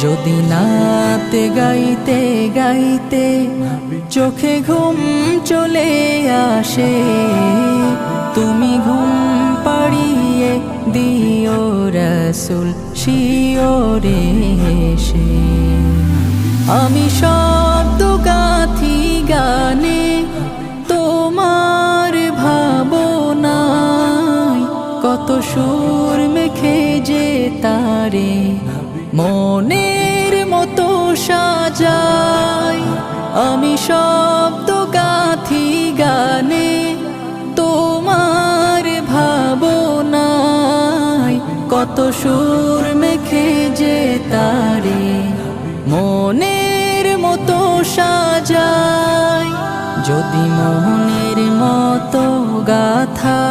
যদি নাতে গাইতে গাইতে চোখে ঘুম চলে আসে, তুমি ঘুম পাড়িয়ে দিও রাসূল শিওরে এসে। আমি শব্দ গাথি গানে তোমার ভাবনায়, কত সুর মেখে যে তারে মনের মতো সাজাই। আমি শব্দ গাথি গানে তোমার ভাবনায়, কত সুর মেখে যে তারে মনের মতো সাজাই। যদি মনের মতো গাথা